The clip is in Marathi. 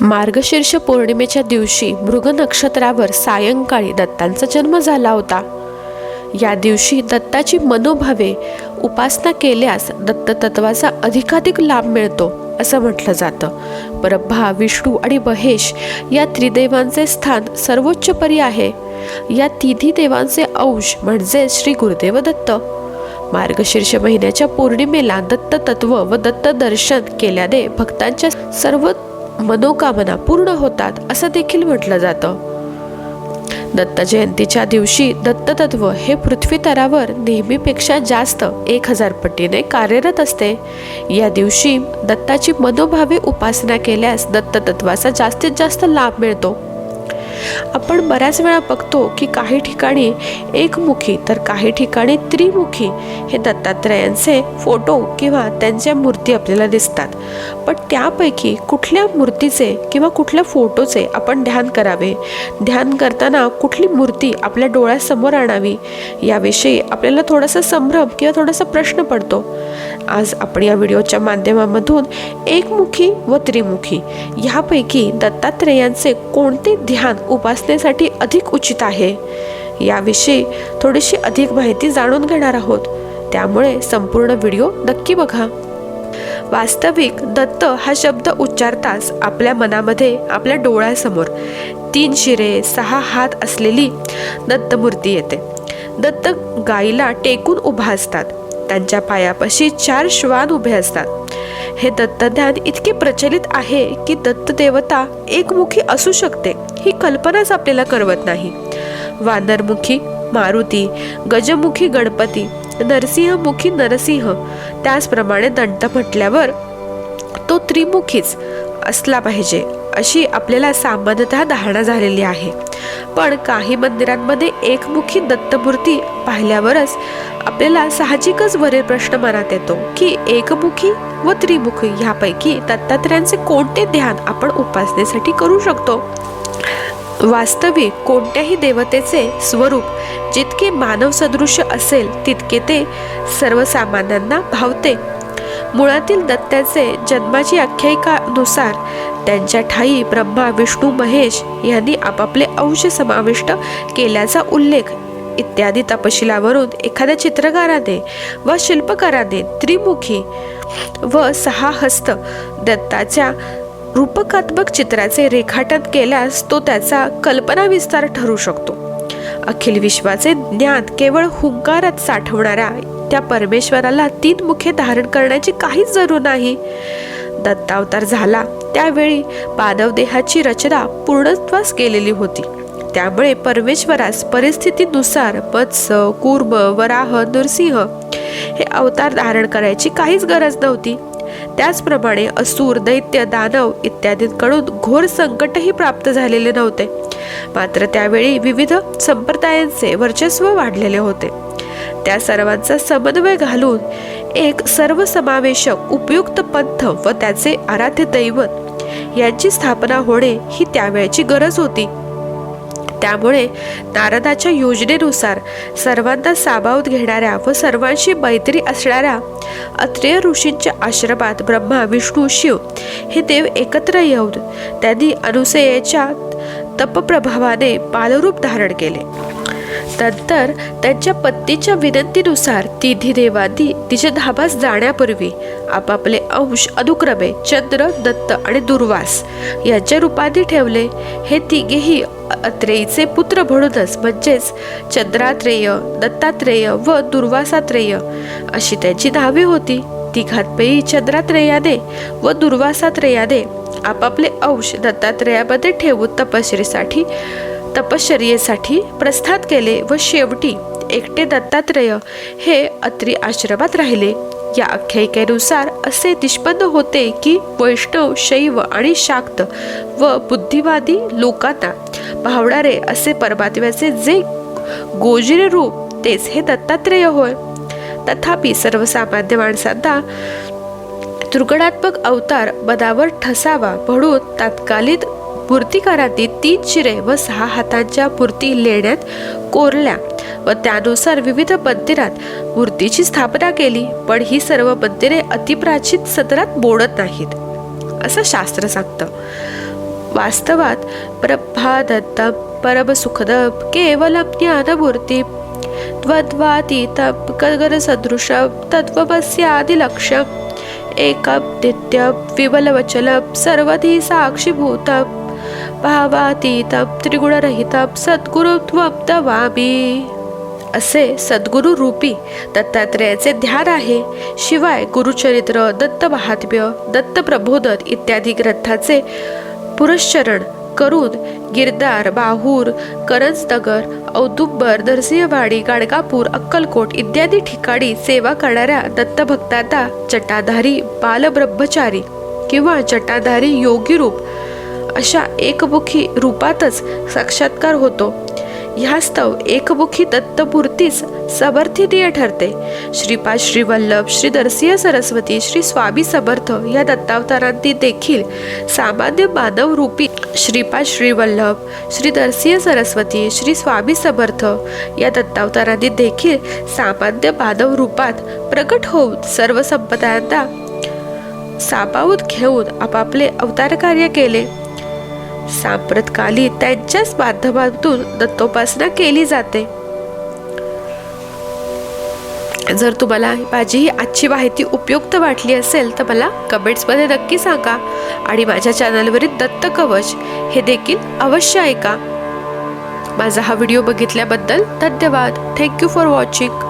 मार्गशीर्ष पौर्णिमेच्या दिवशी मृग नक्षत्रावर सायंकाळी दत्तांचा जन्म झाला होता. या दिवशी दत्ताची मनोभावे उपासना केल्यास दत्ततत्वाचा अधिकाधिक लाभ मिळतो असं म्हटलं जातं. ब्रह्मा, विष्णू आणि महेश या त्रिदेवांचे स्थान सर्वोच्च परी आहे. या तिन्ही देवांचे अंश म्हणजे श्री गुरुदेव दत्त. मार्गशीर्ष महिन्याच्या पौर्णिमेला दत्त तत्व व दत्त दर्शन केल्याने भक्तांच्या सर्व मनोकामना पूर्ण होतात असं देखील म्हटलं जातं. दत्त जयंतीच्या दिवशी दत्त तत्व हे पृथ्वी तलावर नेहमीपेक्षा जास्त 1000 पटीने कार्यरत असते. या दिवशी दत्ताची मनोभावे उपासना केल्यास दत्त तत्वाचा जास्तीत जास्त लाभ मिळतो. आपण बऱ्याच वेळा बघतो की काही ठिकाणी एकमुखी तर काही ठिकाणी त्रिमुखी हे दत्तात्रयांचे फोटो किंवा त्यांच्या मूर्ती आपल्याला दिसतात. पण त्यापैकी कुठल्या मूर्तीचे किंवा कुठल्या फोटोचे आपण ध्यान करावे, ध्यान करताना कुठली मूर्ती आपल्या डोळ्यासमोर आणावी याविषयी आपल्याला थोडासा संभ्रम किंवा थोडासा प्रश्न पडतो. आज आपण या व्हिडिओच्या माध्यमामधून एकमुखी व त्रिमुखी ह्यापैकी दत्तात्रयांचे कोणते ध्यान उपासनेसाठी अधिक उचित आहे याविषयी थोडीशी अधिक माहिती जाणून घेणार आहोत. त्यामुळे संपूर्ण व्हिडिओ नक्की बघा. वास्तविक दत्त हा शब्द उच्चारताच आपल्या मनामध्ये आपल्या डोळ्यासमोर 3 शिरे 6 हात असलेली दत्तमूर्ती येते. दत्त गाईला टेकून उभा असतात. त्यांच्या पायापाशी 4 श्वान उभे असतात. हे दत्तध्यान इतके प्रचलित आहे की दत्त देवता एकमुखी असू शकते ही कल्पनाच आपल्याला करवत नाही. वानरमुखी मारुती, गजमुखी गणपती, नरसिंहमुखी नरसिंह, त्याचप्रमाणे दंत म्हटल्यावर तो त्रिमुखीच असला पाहिजे अशी आपल्याला सामान्यतः धारणा झालेली आहे. पण काही मंदिरांमध्ये एकमुखी दत्तमूर्ती पाहिल्यावरच आपल्याला साहजिकच वरील प्रश्न मनात येतो की एकमुखी व त्रिमुखी ह्यापैकी दत्तात्रयांचे कोणते ध्यान आपण उपासनेसाठी करू शकतो. वास्तविक कोणत्याही देवतेचे स्वरूप जितके मानव सदृश असेल तितके ते सर्वसामान्यांना भावते. मुळातील दत्ताचे जन्माची आख्यायिकानुसार त्यांच्या ठायी ब्रह्मा, विष्णू, महेश यांनी आपापले अंश समाविष्ट केल्याचा उल्लेख इत्यादी तपशिलावरून एखाद्या चित्रकाराने व शिल्पकाराने त्रिमुखी व 6 हस्त दत्ताच्या रूपकात्मक चित्राचे रेखाटन केल्यास तो त्याचा कल्पना विस्तार ठरू शकतो. अखिल विश्वाचे ज्ञान केवळ हुंकारात साठवणाऱ्या त्या परमेश्वराला 3 मुखे धारण करण्याची काहीच जरूर नाही. दत्तावतार झाला त्यावेळी मानव देहाची रचना पूर्णत्वास गेलेली होती. त्यामुळे परमेश्वरास परिस्थितीनुसार मत्स्य, कूर्म, वराह, नरसिंह हे अवतार धारण करायची काहीच गरज नव्हती. त्याचप्रमाणे असुर, दैत्य, दानव इत्यादींकडून घोर संकटही प्राप्त झालेले नव्हते. मात्र त्यावेळी विविध संप्रदायांचे वर्चस्व वाढलेले होते. त्या सर्वांचा समन्वय घालून एक सर्वसमावेशक उपयुक्त पंथ व त्याचे आराध्य दैवत यांची स्थापना होणे ही त्यावेळची गरज होती. त्यामुळे नारदाच्या योजनेनुसार सर्वांना सामावून घेणाऱ्या व सर्वांशी मैत्री असणाऱ्या अत्रेय ऋषींच्या आश्रमात ब्रह्मा, विष्णू, शिव हे देव एकत्र येऊन त्यांनी अनुसयेच्या तपप्रभावाने बालरूप धारण केले. नंतर त्यांच्या पत्नीच्या विनंतीनुसार तिन्ही देवांनी निजधामास जाण्यापूर्वी आपापले अंश अनुक्रमे चंद्र, दत्त आणि दुर्वास यांच्या रूपाने ठेवले. हे तिघेही अत्रेयीचे पुत्र म्हणूनच म्हणजेच चंद्रात्रेय, दत्तात्रेय व दुर्वासात्रेय अशी त्यांची नावे होती. तिघांपैकी चंद्रात्रेयाने व दुर्वासात्रेयाने आपापले अंश दत्तात्रेयामध्ये ठेवून तपश्चर्येसाठी प्रस्थान केले व शेवटी एकटे दत्तात्रेय हे अत्री आश्रमात राहिले. या आख्यायिकेनुसार असे निष्पन्न होते की वैष्णव, शैव आणि शाक्त व बुद्धिवादी लोकांना भावणारे असे परमात्म्याचे जे गोजिरे रूप तेच हे दत्तात्रेय होय. तथापि सर्वसामान्य माणसांना त्रिगुणात्मक अवतार मनावर ठसावा म्हणून तत्कालीन मूर्तिकारांनी 3 शिरे व 6 हातांच्या मूर्ती लेण्यात कोरल्या व त्यानुसार विविध मंदिरात मूर्तीची स्थापना केली. पण ही सर्व मंदिरे अतिप्राचीन सदरात मोडत नाहीत असं शास्त्र सांगतं. वास्तवात प्रभादत्तं परमसुखदं केवलं ज्ञानमूर्तिं त्वद्वातीतं गगनसदृशं तत्त्वमस्यादिलक्ष्यम् एकं नित्यं विमलवचलं सर्वधी साक्षीभूतं भावातीतं त्रिगुणरहितं सद्गुरुं त्वं नमामि. असे सद्गुरु रूपी दत्तात्रेयाचे ध्यान आहे. शिवाय गुरुचरित्र, दत्त महात्म्य, दत्त प्रबोधन इत्यादी ग्रंथाचे पुरश्चरण करून गिरदार, बाहूर, करंजनगर, औदुंबर, नरसिंहवाडी, गाणगापूर, अक्कलकोट इत्यादी ठिकाणी सेवा करणाऱ्या दत्तभक्तांना जटाधारी बालब्रह्मचारी किंवा जटाधारी योगी रूप अशा एकमुखी रूपातच साक्षात्कार होतो. ह्यास्तव एकमुखी दत्तमूर्तीच समर्थनीय ठरते. श्रीपाद श्रीवल्लभ, श्री नरसिंह सरस्वती, श्री स्वामी समर्थ या दत्तावतारांनी देखील सामान्य मानव रूपी श्रीपाद श्रीवल्लभ, श्री नरसिंह सरस्वती, श्री स्वामी समर्थ या दत्तावतारांनी देखील सामान्य मानव रूपात प्रकट होऊन सर्व संपदांना सामावून घेऊन आपापले अवतार कार्य केले. सांप्रतकाली त्यांच्याच माध्यमातून दत्तोपासना केली जाते. जर तुम्हाला माझी ही आजची माहिती उपयुक्त वाटली असेल तर मला कमेंट्समध्ये नक्की सांगा आणि माझ्या चॅनलवरील दत्त कवच हे देखील अवश्य ऐका. माझा हा व्हिडिओ बघितल्याबद्दल धन्यवाद. Thank you for watching.